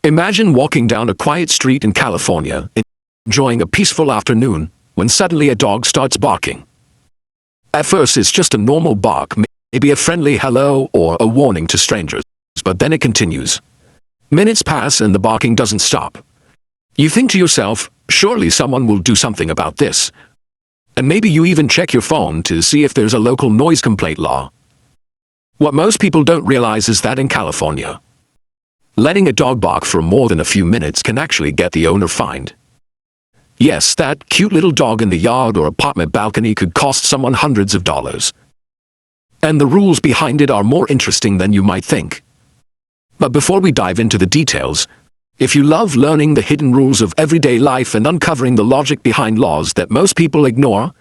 Imagine walking down a quiet street in California, enjoying a peaceful afternoon, when suddenly a dog starts barking. At first it's just a normal bark, maybe a friendly hello or a warning to strangers, but then it continues. Minutes pass and the barking doesn't stop. You think to yourself, surely someone will do something about this. And maybe you even check your phone to see if there's a local noise complaint law. What most people don't realize is that in California, letting a dog bark for more than a few minutes can actually get the owner fined. Yes, that cute little dog in the yard or apartment balcony could cost someone hundreds of dollars. And the rules behind it are more interesting than you might think. But before we dive into the details, if you love learning the hidden rules of everyday life and uncovering the logic behind laws that most people ignore,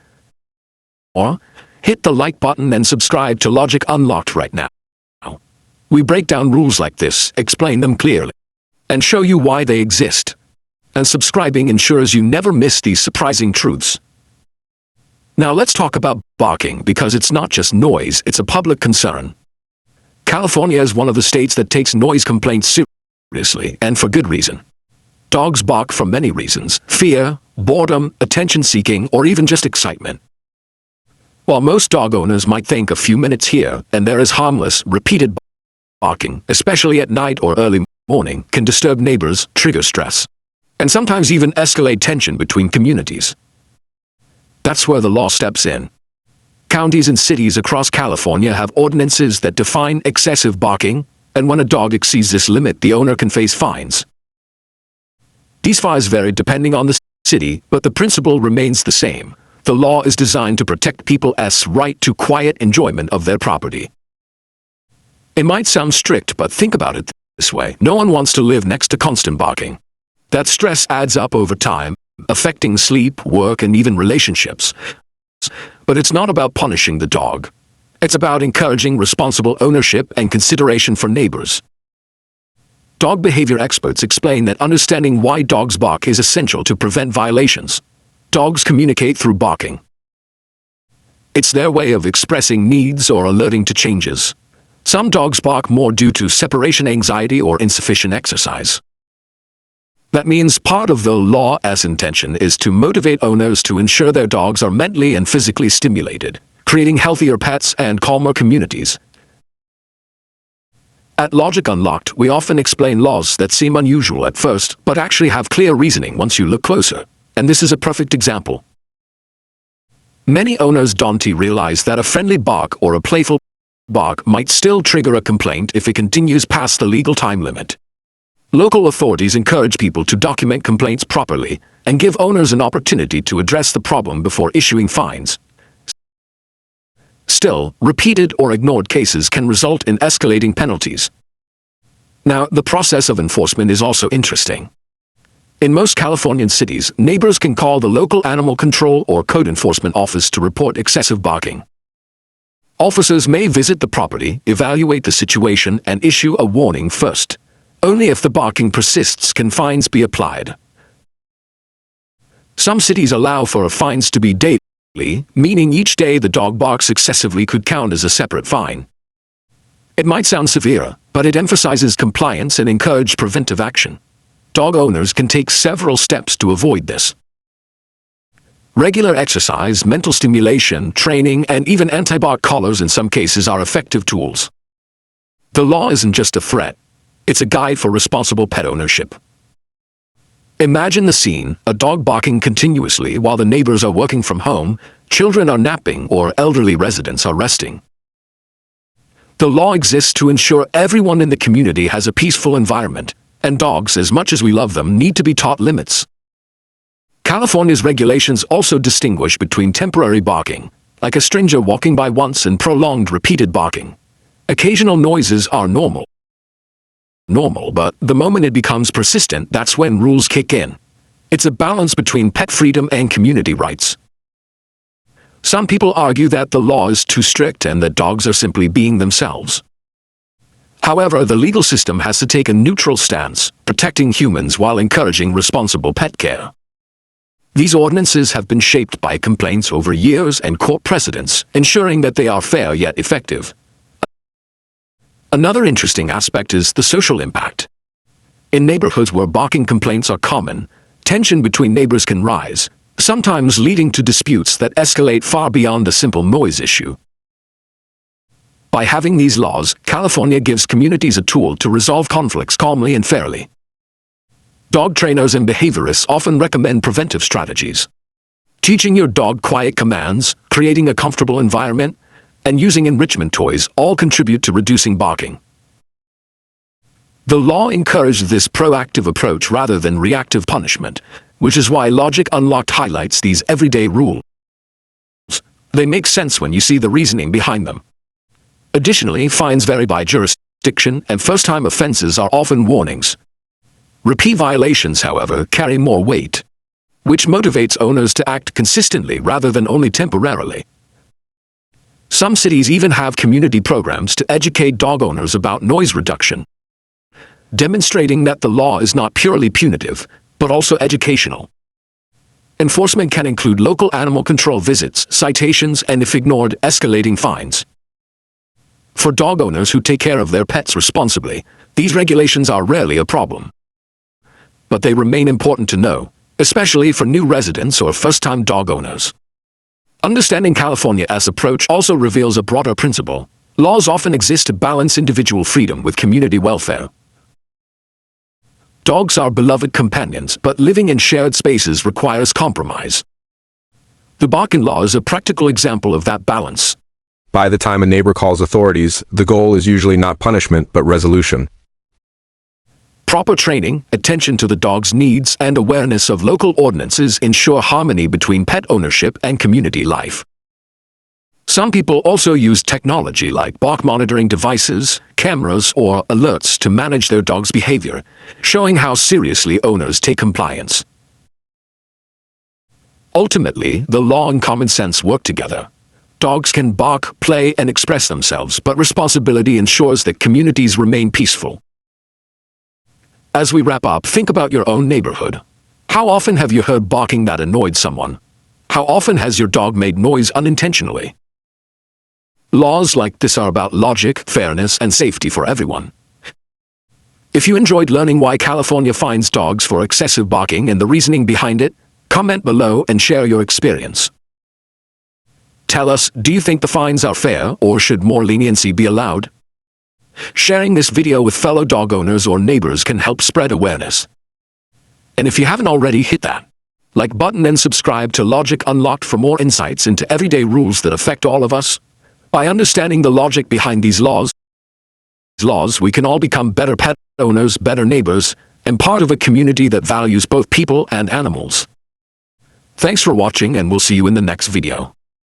hit the like button and subscribe to Logic Unlocked right now. We break down rules like this, explain them clearly, and show you why they exist. And subscribing ensures you never miss these surprising truths. Now let's talk about barking, because it's not just noise, it's a public concern. California is one of the states that takes noise complaints seriously, and for good reason. Dogs bark for many reasons: fear, boredom, attention-seeking, or even just excitement. While most dog owners might think a few minutes here and there is harmless, repeated barking, especially at night or early morning, can disturb neighbors, trigger stress, and sometimes even escalate tension between communities. That's where the law steps in. Counties and cities across California have ordinances that define excessive barking, and when a dog exceeds this limit, the owner can face fines. These fines vary depending on the city, but the principle remains the same. The law is designed to protect people's right to quiet enjoyment of their property. It might sound strict, but think about it this way. No one wants to live next to constant barking. That stress adds up over time, affecting sleep, work, and even relationships. But it's not about punishing the dog. It's about encouraging responsible ownership and consideration for neighbors. Dog behavior experts explain that understanding why dogs bark is essential to prevent violations. Dogs communicate through barking. It's their way of expressing needs or alerting to changes. Some dogs bark more due to separation anxiety or insufficient exercise. That means part of the law's intention is to motivate owners to ensure their dogs are mentally and physically stimulated, creating healthier pets and calmer communities. At Logic Unlocked, we often explain laws that seem unusual at first, but actually have clear reasoning once you look closer. And this is a perfect example. Many owners don't realize that a friendly bark or a playful bark might still trigger a complaint if it continues past the legal time limit. Local authorities encourage people to document complaints properly and give owners an opportunity to address the problem before issuing fines. Still, repeated or ignored cases can result in escalating penalties. Now, the process of enforcement is also interesting. In most Californian cities, neighbors can call the local animal control or code enforcement office to report excessive barking. Officers may visit the property, evaluate the situation, and issue a warning first. Only if the barking persists can fines be applied. Some cities allow for fines to be daily, meaning each day the dog barks excessively could count as a separate fine. It might sound severe, but it emphasizes compliance and encourages preventive action. Dog owners can take several steps to avoid this. Regular exercise, mental stimulation, training, and even anti-bark collars in some cases are effective tools. The law isn't just a threat. It's a guide for responsible pet ownership. Imagine the scene: a dog barking continuously while the neighbors are working from home, children are napping, or elderly residents are resting. The law exists to ensure everyone in the community has a peaceful environment, and dogs, as much as we love them, need to be taught limits. California's regulations also distinguish between temporary barking, like a stranger walking by once, and prolonged, repeated barking. Occasional noises are normal, but the moment it becomes persistent, that's when rules kick in. It's a balance between pet freedom and community rights. Some people argue that the law is too strict and that dogs are simply being themselves. However, the legal system has to take a neutral stance, protecting humans while encouraging responsible pet care. These ordinances have been shaped by complaints over years and court precedents, ensuring that they are fair yet effective. Another interesting aspect is the social impact. In neighborhoods where barking complaints are common, tension between neighbors can rise, sometimes leading to disputes that escalate far beyond a simple noise issue. By having these laws, California gives communities a tool to resolve conflicts calmly and fairly. Dog trainers and behaviorists often recommend preventive strategies. Teaching your dog quiet commands, creating a comfortable environment, and using enrichment toys all contribute to reducing barking. The law encourages this proactive approach rather than reactive punishment, which is why Logic Unlocked highlights these everyday rules. They make sense when you see the reasoning behind them. Additionally, fines vary by jurisdiction, and first-time offenses are often warnings. Repeat violations, however, carry more weight, which motivates owners to act consistently rather than only temporarily. Some cities even have community programs to educate dog owners about noise reduction, demonstrating that the law is not purely punitive, but also educational. Enforcement can include local animal control visits, citations, and if ignored, escalating fines. For dog owners who take care of their pets responsibly, these regulations are rarely a problem. But they remain important to know, especially for new residents or first-time dog owners. Understanding California's approach also reveals a broader principle. Laws often exist to balance individual freedom with community welfare. Dogs are beloved companions, but living in shared spaces requires compromise. The barking law is a practical example of that balance. By the time a neighbor calls authorities, the goal is usually not punishment but resolution. Proper training, attention to the dog's needs, and awareness of local ordinances ensure harmony between pet ownership and community life. Some people also use technology like bark monitoring devices, cameras, or alerts to manage their dog's behavior, showing how seriously owners take compliance. Ultimately, the law and common sense work together. Dogs can bark, play, and express themselves, but responsibility ensures that communities remain peaceful. As we wrap up, think about your own neighborhood. How often have you heard barking that annoyed someone? How often has your dog made noise unintentionally? Laws like this are about logic, fairness, and safety for everyone. If you enjoyed learning why California fines dogs for excessive barking and the reasoning behind it, comment below and share your experience. Tell us, do you think the fines are fair, or should more leniency be allowed? Sharing this video with fellow dog owners or neighbors can help spread awareness. And if you haven't already, hit that like button and subscribe to Logic Unlocked for more insights into everyday rules that affect all of us. By understanding the logic behind these laws, we can all become better pet owners, better neighbors, and part of a community that values both people and animals. Thanks for watching, and we'll see you in the next video.